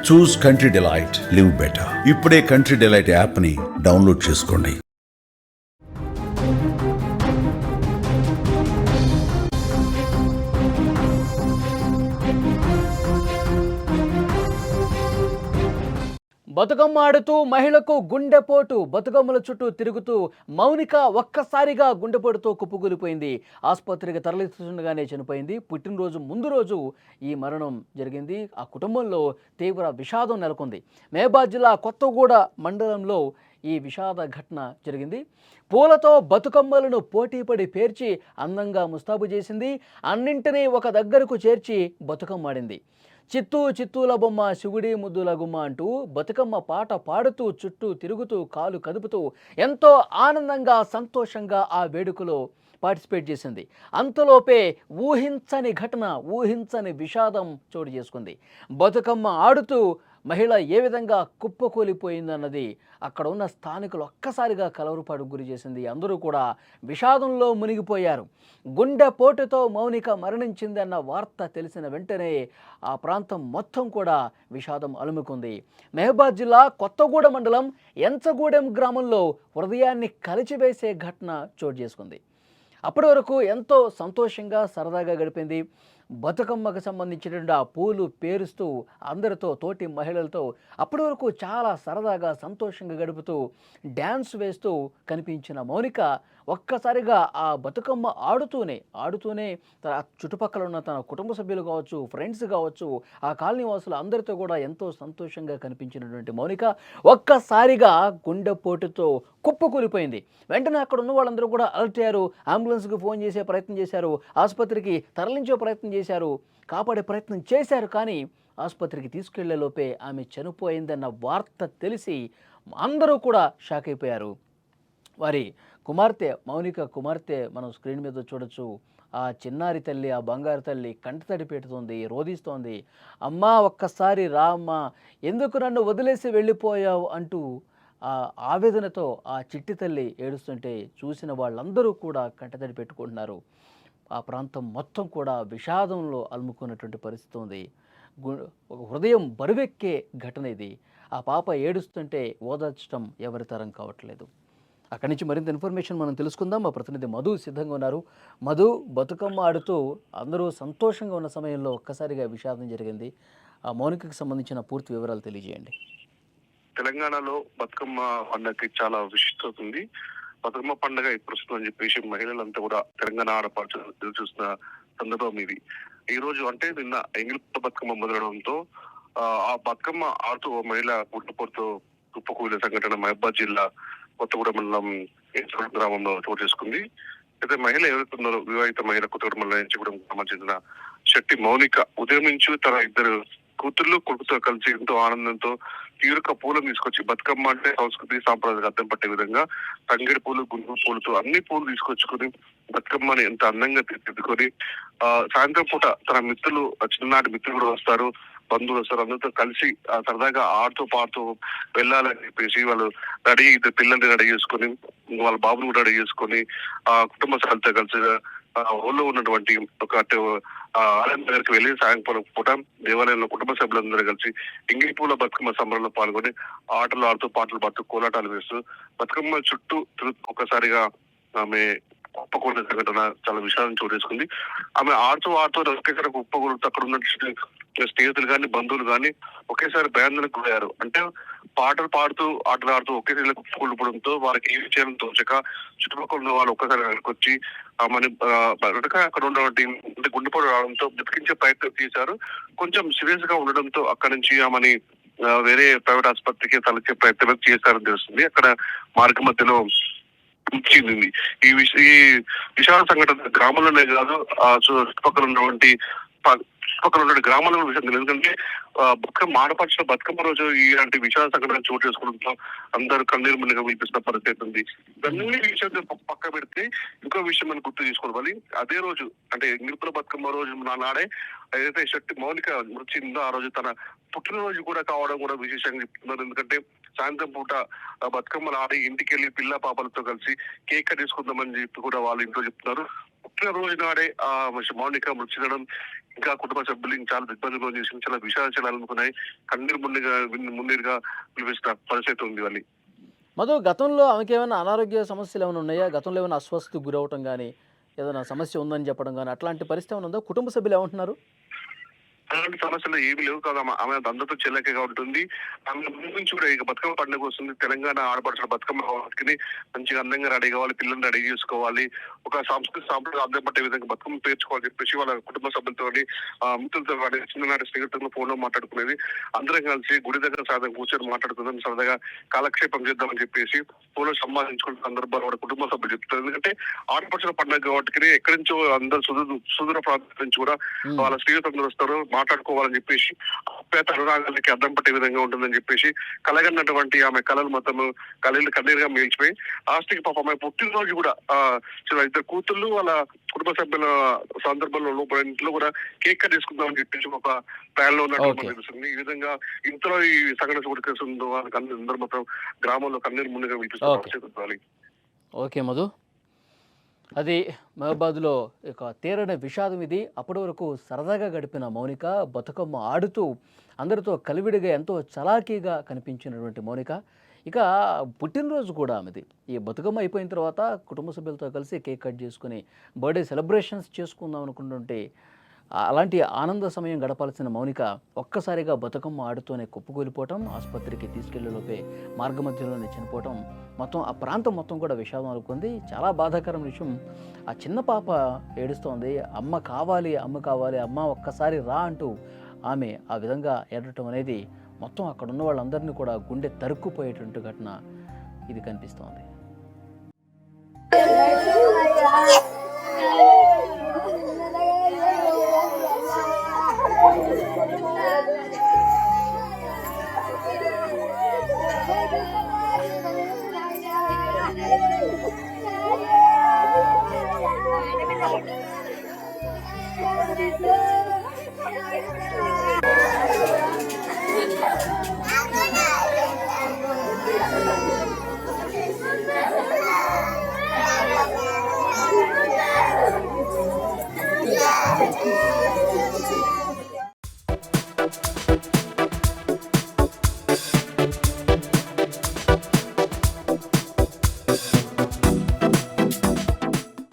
చూస్ country delight, live better. ఇప్పుడే country delight app ని download చేసుకోండి. బతుకమ్మ ఆడుతూ మహిళకు గుండెపోటు. బతుకమ్మల చుట్టూ తిరుగుతూ మౌనిక ఒక్కసారిగా గుండెపోటుతో కుప్పకూలిపోయింది. ఆసుపత్రికి తరలిస్తుండగానే చనిపోయింది. పుట్టినరోజు ముందు రోజు ఈ మరణం జరిగింది. ఆ కుటుంబంలో తీవ్ర విషాదం నెలకొంది. మహబూబాబాద్ జిల్లా కొత్తగూడ మండలంలో ఈ విషాద ఘటన జరిగింది. పూలతో బతుకమ్మలను పోటీపడి పేర్చి అందంగా ముస్తాబు చేసింది. అన్నింటినీ ఒక దగ్గరకు చేర్చి బతుకమ్మ ఆడింది. చిత్తూ చిత్తూల బొమ్మ శివుడి ముద్దుల గుమ్మ అంటూ బతుకమ్మ పాట పాడుతూ చుట్టూ తిరుగుతూ కాలు కదుపుతూ ఎంతో ఆనందంగా సంతోషంగా ఆ వేడుకలో పార్టిసిపేట్ చేసింది. అంతలోపే ఊహించని ఘటన, ఊహించని విషాదం చోటు చేసుకుంది. బతుకమ్మ ఆడుతూ మహిళ ఏ విధంగా కుప్పకూలిపోయిందన్నది అక్కడ ఉన్న స్థానికులు ఒక్కసారిగా కలవరపాటుకు గురి చేసింది. అందరూ కూడా విషాదంలో మునిగిపోయారు. గుండెపోటుతో మౌనిక మరణించింది అన్న వార్త తెలిసిన వెంటనే ఆ ప్రాంతం మొత్తం కూడా విషాదం అలుముకుంది. మహబూబాబాద్ జిల్లా కొత్తగూడ మండలం ఎంచగూడెం గ్రామంలో హృదయాన్ని కలిచివేసే ఘటన చోటు చేసుకుంది. అప్పటి వరకు ఎంతో సంతోషంగా సరదాగా గడిపింది. బతుకమ్మకు సంబంధించినటువంటి ఆ పూలు పేరుస్తూ అందరితో, తోటి మహిళలతో అప్పటి వరకు చాలా సరదాగా సంతోషంగా గడుపుతూ డ్యాన్స్ వేస్తూ కనిపించిన మౌనిక ఒక్కసారిగా ఆ బతుకమ్మ ఆడుతూనే తన చుట్టుపక్కల ఉన్న తన కుటుంబ సభ్యులు కావచ్చు, ఫ్రెండ్స్ కావచ్చు, ఆ కాలనీ వాసులు అందరితో కూడా ఎంతో సంతోషంగా కనిపించినటువంటి మౌనిక ఒక్కసారిగా గుండెపోటుతో కుప్పకూలిపోయింది. వెంటనే అక్కడ ఉన్న వాళ్ళందరూ కూడా అలర్ట్ అయ్యారు. అంబులెన్స్కి ఫోన్ చేసే ప్రయత్నం చేశారు, ఆసుపత్రికి తరలించే ప్రయత్నం చేశారు, కాపాడే ప్రయత్నం చేశారు. కానీ ఆసుపత్రికి తీసుకెళ్లే లోపే ఆమె చనిపోయిందన్న వార్త తెలిసి అందరూ కూడా షాక్ అయిపోయారు. వారి కుమార్తె, మౌనిక కుమార్తె మనం స్క్రీన్ మీద చూడొచ్చు. ఆ చిన్నారి తల్లి, ఆ బంగారు తల్లి కంటతడి పెడుతోంది, రోధిస్తోంది. అమ్మా ఒక్కసారి రా అమ్మా, ఎందుకు నన్ను వదిలేసి వెళ్ళిపోయావు అంటూ ఆ ఆవేదనతో ఆ చిట్టి తల్లి ఏడుస్తుంటే చూసిన వాళ్ళందరూ కూడా కంటతడి పెట్టుకుంటున్నారు. ఆ ప్రాంతం మొత్తం కూడా విషాదంలో అలుముకున్నటువంటి పరిస్థితి ఉంది. ఒక హృదయం బరువెక్కే ఘటన ఇది. ఆ పాప ఏడుస్తుంటే ఓదార్చడం ఎవరి తరం కావట్లేదు. అక్కడి నుంచి మరింత ఇన్ఫర్మేషన్ మనం తెలుసుకుందాం. మా ప్రతినిధి మధు సిద్ధంగా ఉన్నారు. మధు, బతుకమ్మ ఆడుతూ అందరూ సంతోషంగా ఉన్న సమయంలో ఒక్కసారిగా విషాదం జరిగింది. ఆ మౌనికకు సంబంధించిన పూర్తి వివరాలు తెలియజేయండి. తెలంగాణలో బతుకమ్మ పండుగకి చాలా విశిష్టత ఉంది. బతుకమ్మ పండుగ ఇప్పుడు వస్తుందని చెప్పేసి మహిళలంతా కూడా తెలంగాణ ఆడపడుచు ఎదురు చూస్తున్న సందర్భం ఇది. ఈ రోజు అంటే నిన్న ఎంగిలిపూల బతుకమ్మ మొదలవడంతో ఆ బతుకమ్మ ఆడుతూ ఓ మహిళ గుండెపోటుతో కుప్పకూలిన సంఘటన మహబూబాబాద్ జిల్లా కొత్తగూడ మండలం గ్రామంలో చోటు చేసుకుంది. అయితే మహిళ ఎవరైతే ఉన్నారో వివాహిత మహిళ కొత్తగూడ మండలం నుంచి కూడా గ్రామానికి చెందిన శెట్టి మౌనిక ఉదయం నుంచి తన ఇద్దరు కూతుర్లు కొడుకుతో కలిసి ఎంతో ఆనందంతో తీరుక పూలను తీసుకొచ్చి, బతుకమ్మ అంటే సంస్కృతి సాంప్రదాయాలకు అర్థం పట్టే విధంగా తంగేడు పూలు, గుండు పూలతో అన్ని పూలు తీసుకొచ్చుకొని బతుకమ్మని ఎంత అందంగా తీర్చిదిద్దుకొని సాయంత్రం పూట తన మిత్రులు, చిన్ననాటి మిత్రులు కూడా వస్తారు, బంధువులు వస్తారు, అందరితో కలిసి సరదాగా ఆడుతూ పాడుతూ వెళ్ళాలని చెప్పేసి వాళ్ళు రెడీ, ఇద్దరు పిల్లల్ని రెడీ చేసుకొని, వాళ్ళ బాబుని కూడా రెడీ చేసుకొని కుటుంబ సభ్యులతో కలిసి ఊళ్ళో ఉన్నటువంటి ఒక ఆలయం దగ్గరికి వెళ్ళి సాయంత్రం పూట దేవాలయంలో కుటుంబ సభ్యులందరూ కలిసి ఎంగిలిపూల బతుకమ్మ సంబరంలో పాల్గొని ఆటలు ఆడుతూ, పాటలు పాడుతూ, కోలాటాలు వేస్తూ బతుకమ్మ చుట్టూ ఒక్కసారిగా ఆమె కుప్పకూలిన సంఘటన చాలా విషాదం చోటు చేసుకుంది. ఆమె ఆడుతూ ఒకేసారి కుప్పకూలుతూ అక్కడ ఉన్న స్నేహితులు కానీ, బంధువులు కానీ ఒకేసారి భయాందోళనకు గురయ్యారు. అంటే పాటలు పాడుతూ, ఆటలు ఆడుతూ ఒకేసారి కుప్పకూలిపోవడంతో వారికి ఏమి చేయాలని తోచక చుట్టుపక్కల ఉన్న వాళ్ళు ఒక్కసారి వెనక్కి వచ్చి ఆమెని అక్కడ ఉన్నటువంటి గుండెపోటు రావడంతో బ్రతికించే ప్రయత్నం చేశారు. కొంచెం సీరియస్ గా ఉండడంతో అక్కడి నుంచి ఆమెని వేరే ప్రైవేట్ ఆసుపత్రికి తరలించే ప్రయత్నం చేశారని తెలుస్తుంది. అక్కడ మార్గ మధ్యలో చెందింది. ఈ విషాద సంఘటన గ్రామంలోనే కాదు, చుట్టుపక్కల ఉన్నటువంటి గ్రామాల విషయం తెలియదు. ఎందుకంటే బతుకమ్మ ఆడపడుచుల బతుకమ్మ రోజు ఇలాంటి విషాద సంఘటన చోటు చేసుకోవడంతో అందరూ కన్నీరు మునిగా వినిపిస్తున్న పరిస్థితి ఉంది. ఇవన్నీ విషయాలు పక్క పెడితే ఇంకో విషయం మనం గుర్తు చేసుకోవాలి. అదే రోజు అంటే ఎంగిలిపూల బతుకమ్మ రోజు నాడే ఏదైతే శెట్టి మౌనిక మృతి చెందిందో ఆ రోజు తన పుట్టినరోజు కూడా కావడం కూడా విశేషంగా చెప్తున్నారు. ఎందుకంటే సాయంత్రం పూట బతుకమ్మలు ఆడి ఇంటికి వెళ్ళి పిల్ల పాపలతో కలిసి కేక్ తీసుకుందామని చెప్పి కూడా వాళ్ళ ఇంట్లో చెప్తున్నారు. పుట్టినరోజు నాడే మౌనిక మృతి చెందడం ఇంకా కుటుంబ సభ్యులు చాలా ఇబ్బందులు చేసి చాలా విషయాలు అనుకున్నాయి. కన్నీరు మున్నీరుగా పిలిపిస్తున్న పరిస్థితి ఉంది వాళ్ళు. మధు, గతంలో ఆమెకి ఏమైనా అనారోగ్య సమస్యలు ఏమైనా ఉన్నాయా? గతంలో ఏమైనా అస్వస్థతకు గురవటం కానీ, ఏదైనా సమస్య ఉందని చెప్పడం కానీ అట్లాంటి పరిస్థితి ఏమైనా ఉందా? కుటుంబ సభ్యులు ఏమంటున్నారు? అలాంటి సమస్యలు ఏమి లేవు కదా. ఆమె అందరితో చెల్లెకగా ఉంటుంది. ఆమె ముందు నుంచి కూడా ఇక బతుకమ్మ పండుగ వస్తుంది. తెలంగాణ ఆడపడుచుల బతుకమ్మ వాటికి మంచిగా అందంగా రెడీ కావాలి, పిల్లల్ని రెడీ చేసుకోవాలి, ఒక సాంస్కృతిక సాంప్రదాయం అర్థం పట్టే విధంగా బతుకమ్మ పేర్చుకోవాలని చెప్పేసి వాళ్ళ కుటుంబ సభ్యులతో మిత్రులతో కానీ చిన్ననాటి స్నేహితులతో ఫోన్ లో మాట్లాడుకునేది. అందరం కలిసి గుడి దగ్గర సాధన కూర్చొని మాట్లాడుకుందాం, సరదాగా కాలక్షేపం చేద్దామని చెప్పేసి ఫోన్ లో సంభాషించుకున్న సందర్భాలు వాళ్ళ కుటుంబ సభ్యులు చెప్తారు. ఎందుకంటే ఆడపడుచుల పండుగ కాబట్టి ఎక్కడి నుంచో అందరు సుదూర ప్రాంతం నుంచి కూడా వాళ్ళ స్నేహితులందరూ వస్తారు, మాట్లాడుకోవాలని చెప్పేసి పేద అనురాగాలకి అర్థం పట్టే విధంగా ఉంటుందని చెప్పేసి కలగన్నటువంటి ఆమె కళలు మొత్తం కన్నీరుగా మిగిల్చిపోయి లాస్ట్కి పాప ఆమె పుట్టినరోజు కూడా ఇద్దరు కూతుళ్ళు వాళ్ళ కుటుంబ సభ్యుల సందర్భంలో లోపల ఇంట్లో కూడా కేక్ కట్ చేసుకుందామని చెప్పేసి ఒక ప్లాన్ లో ఉన్నట్టు తెలుస్తుంది. ఈ విధంగా ఇంతలో ఈ సంఘటన చోటు కేసుందో అందరూ మొత్తం గ్రామంలో కన్నీరు ముందుగా వినిపిస్తుంది. ఓకే మధు, అది మహబాద్లో ఇక తీరని విషాదం ఇది. అప్పటి వరకు సరదాగా గడిపిన మౌనిక బతుకమ్మ ఆడుతూ అందరితో కలివిడిగా ఎంతో చలాకీగా కనిపించినటువంటి మౌనిక ఇక పుట్టినరోజు కూడా ఆమెది. ఈ బతుకమ్మ అయిపోయిన తర్వాత కుటుంబ సభ్యులతో కలిసి కేక్ కట్ చేసుకుని బర్త్డే సెలబ్రేషన్స్ చేసుకుందాం అనుకుంటుంటే అలాంటి ఆనంద సమయం గడపాల్సిన మౌనిక ఒక్కసారిగా బతుకమ్మ ఆడుతూనే కుప్పకూలిపోవటం, ఆసుపత్రికి తీసుకెళ్లేలోపే మార్గమధ్యలోనే చనిపోవటం, మొత్తం ఆ ప్రాంతం మొత్తం కూడా విషాదం అనుకుంది. చాలా బాధాకరమైన విషయం. ఆ చిన్న పాప ఏడుస్తోంది, అమ్మ కావాలి, అమ్మ కావాలి, అమ్మ ఒక్కసారి రా అంటూ ఆమె ఆ విధంగా ఏడటం అనేది మొత్తం అక్కడ ఉన్న వాళ్ళందరినీ కూడా గుండె తరుక్కుపోయేటువంటి ఘటన ఇది కనిపిస్తోంది.